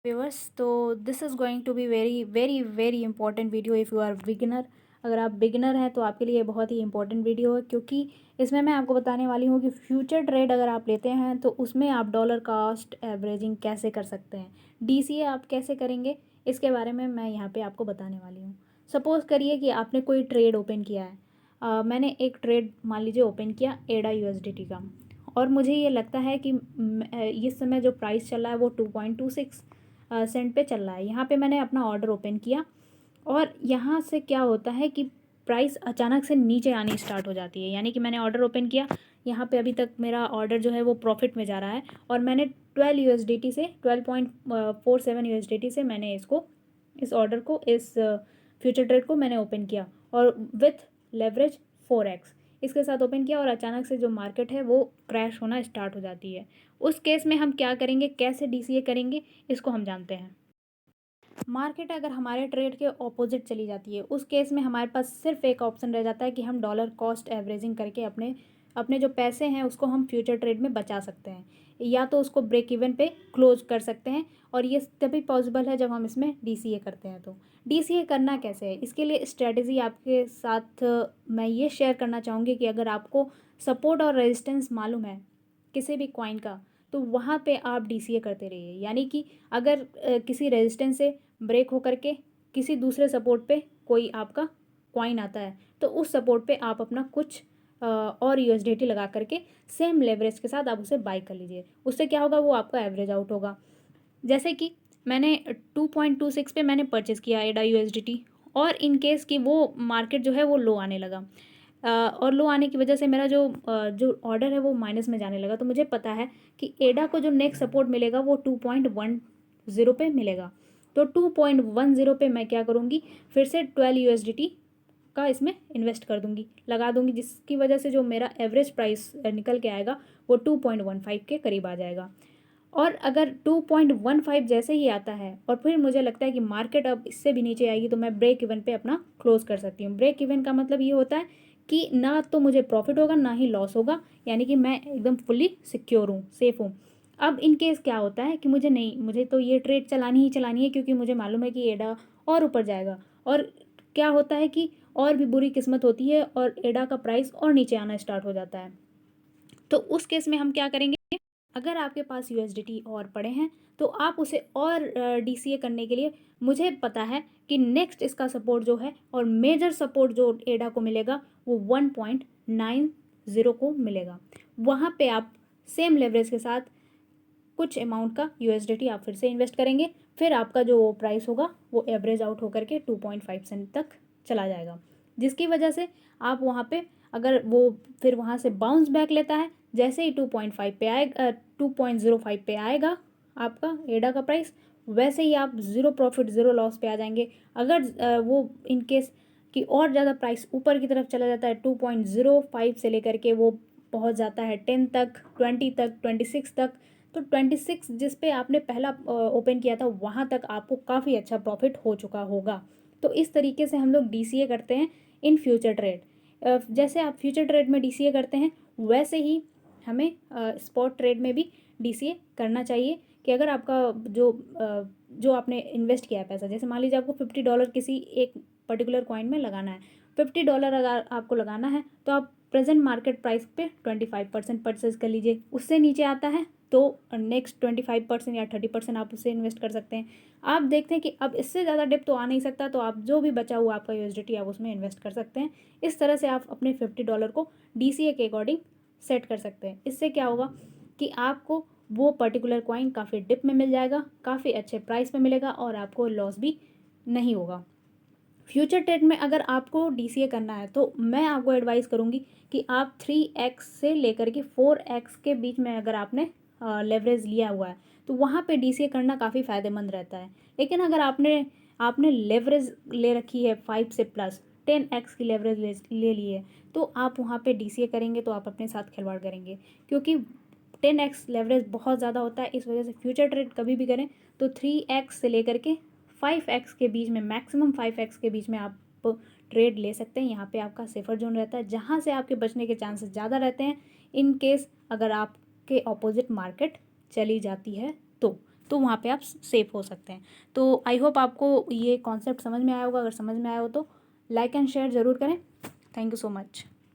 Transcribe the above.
Viewers, तो this is going to be very very very important video if you are beginner. अगर आप beginner हैं तो आपके लिए बहुत ही इंपॉर्टेंट वीडियो है, क्योंकि इसमें मैं आपको बताने वाली हूँ कि फ्यूचर ट्रेड अगर आप लेते हैं तो उसमें आप डॉलर कॉस्ट एवरेजिंग कैसे कर सकते हैं, डीसीए आप कैसे करेंगे, इसके बारे में मैं यहाँ पे आपको बताने वाली हूँ। सपोज़ करिए कि आपने कोई ट्रेड ओपन किया है। मैंने एक ट्रेड मान लीजिए ओपन किया एडा यूएसडीटी का, और मुझे ये लगता है कि इस समय जो प्राइस चल रहा है वो 2.26 सेंट पे चल रहा है। यहाँ पे मैंने अपना ऑर्डर ओपन किया, और यहाँ से क्या होता है कि प्राइस अचानक से नीचे आनी स्टार्ट हो जाती है। यानी कि मैंने ऑर्डर ओपन किया, यहाँ पे अभी तक मेरा ऑर्डर जो है वो प्रॉफिट में जा रहा है, और मैंने 12 यूएसडीटी से 12.47 यूएसडीटी से मैंने इस ऑर्डर को, इस फ्यूचर ट्रेड को मैंने ओपन किया, और विथ लेवरेज 4x इसके साथ ओपन किया, और अचानक से जो मार्केट है वो क्रैश होना स्टार्ट हो जाती है। उस केस में हम क्या करेंगे, कैसे डीसीए करेंगे, इसको हम जानते हैं। मार्केट अगर हमारे ट्रेड के ऑपोजिट चली जाती है, उस केस में हमारे पास सिर्फ एक ऑप्शन रह जाता है कि हम डॉलर कॉस्ट एवरेजिंग करके अपने अपने जो पैसे हैं उसको हम फ्यूचर ट्रेड में बचा सकते हैं, या तो उसको ब्रेक इवन पे क्लोज कर सकते हैं। और ये तभी पॉसिबल है जब हम इसमें डीसीए करते हैं। तो डीसीए करना कैसे है, इसके लिए स्ट्रेटजी आपके साथ मैं ये शेयर करना चाहूँगी कि अगर आपको सपोर्ट और रेजिस्टेंस मालूम है किसी भी कॉइन का, तो वहाँ पे आप डीसीए करते रहिए। यानी कि अगर किसी रेजिस्टेंस से ब्रेक होकर के किसी दूसरे सपोर्ट पे कोई आपका कॉइन आता है, तो उस सपोर्ट पे आप अपना कुछ और यूएसडीटी लगा करके सेम लेवरेज के साथ आप उसे बाय कर लीजिए। उससे क्या होगा, वो आपका एवरेज आउट होगा। जैसे कि मैंने 2.26 पे मैंने परचेज़ किया एडा यूएसडीटी, और इन केस कि वो मार्केट जो है वो लो आने लगा, और लो आने की वजह से मेरा जो ऑर्डर है वो माइनस में जाने लगा। तो मुझे पता है कि एडा को जो नेक्स्ट सपोर्ट मिलेगा वो 2.10 पे मिलेगा। तो 2.10 पे मैं क्या करूँगी, फिर से 12 यूएसडीटी का इसमें इन्वेस्ट कर दूंगी, लगा दूंगी, जिसकी वजह से जो मेरा एवरेज प्राइस निकल के आएगा वो 2.15 के करीब आ जाएगा। और अगर 2.15 जैसे ही आता है और फिर मुझे लगता है कि मार्केट अब इससे भी नीचे आएगी, तो मैं ब्रेक इवन पे अपना क्लोज कर सकती हूँ। ब्रेक इवन का मतलब ये होता है कि ना तो मुझे प्रॉफिट होगा ना ही लॉस होगा, यानी कि मैं एकदम फुल्ली सिक्योर हूँ, सेफ हूँ। अब इन केस क्या होता है कि मुझे तो ये ट्रेड चलानी ही चलानी है, क्योंकि मुझे मालूम है कि एडा और ऊपर जाएगा। और क्या होता है कि और भी बुरी किस्मत होती है और एडा का प्राइस और नीचे आना स्टार्ट हो जाता है। तो उस केस में हम क्या करेंगे, अगर आपके पास यूएसडीटी और पड़े हैं तो आप उसे और डीसीए करने के लिए, मुझे पता है कि नेक्स्ट इसका सपोर्ट जो है और मेजर सपोर्ट जो एडा को मिलेगा वो 1.90 को मिलेगा। वहाँ पे आप सेम लेवरेज के साथ कुछ अमाउंट का यूएसडीटी आप फिर से इन्वेस्ट करेंगे, फिर आपका जो प्राइस होगा वो एवरेज आउट होकर के 2.5 सेंट तक चला जाएगा, जिसकी वजह से आप वहाँ पे, अगर वो फिर वहाँ से बाउंस बैक लेता है, जैसे ही 2.5 पे आएगा, 2.05 पे आएगा आपका एडा का प्राइस, वैसे ही आप ज़ीरो प्रॉफिट ज़ीरो लॉस पे आ जाएंगे। अगर वो इन केस कि और ज़्यादा प्राइस ऊपर की तरफ चला जाता है, 2.05 से लेकर के वो पहुंच जाता है 10 तक, 20 तक, 26 तक, तो 26 जिस पे आपने पहला ओपन किया था वहाँ तक आपको काफ़ी अच्छा प्रॉफिट हो चुका होगा। तो इस तरीके से हम लोग डीसीए करते हैं इन फ्यूचर ट्रेड। जैसे आप फ्यूचर ट्रेड में डीसीए करते हैं, वैसे ही हमें स्पॉट ट्रेड में भी डीसीए करना चाहिए। कि अगर आपका जो आपने इन्वेस्ट किया है पैसा, जैसे मान लीजिए आपको $50 किसी एक पर्टिकुलर कॉइन में लगाना है, $50 अगर आपको लगाना है, तो आप प्रेजेंट मार्केट प्राइस पे 25% परचेज कर लीजिए। उससे नीचे आता है तो नेक्स्ट 25% या 30% आप उससे इन्वेस्ट कर सकते हैं। आप देखते हैं कि अब इससे ज़्यादा डिप तो आ नहीं सकता, तो आप जो भी बचा हुआ आपका यूएसडीटी आप उसमें इन्वेस्ट कर सकते हैं। इस तरह से आप अपने $50 को डीसीए के अकॉर्डिंग सेट कर सकते हैं। इससे क्या होगा कि आपको वो पर्टिकुलर कॉइन काफ़ी डिप में मिल जाएगा, काफ़ी अच्छे प्राइस में मिलेगा, और आपको लॉस भी नहीं होगा। फ्यूचर ट्रेड में अगर आपको डीसीए करना है तो मैं आपको एडवाइस करूँगी कि आप 3x से लेकर के 4x के बीच में अगर आपने लेवरेज लिया हुआ है, तो वहाँ पे डीसीए करना काफ़ी फ़ायदेमंद रहता है। लेकिन अगर आपने आपने लेवरेज ले रखी है 5 से प्लस 10x की लेवरेज ले ली है, तो आप वहाँ पे डीसीए करेंगे तो आप अपने साथ खिलवाड़ करेंगे, क्योंकि 10x लेवरेज बहुत ज़्यादा होता है। इस वजह से फ्यूचर ट्रेड कभी भी करें तो 3x से लेकर के 5x के बीच में, मैक्सिमम 5x के बीच में आप ट्रेड ले सकते हैं। यहाँ पे आपका सेफर जोन रहता है, जहाँ से आपके बचने के चांसेस ज़्यादा रहते हैं इन केस अगर आपके ऑपोजिट मार्केट चली जाती है। तो तो वहाँ पे आप सेफ हो सकते हैं। तो आई होप आपको ये कॉन्सेप्ट समझ में आया होगा। अगर समझ में आया हो तो लाइक एंड शेयर ज़रूर करें। Thank you so much.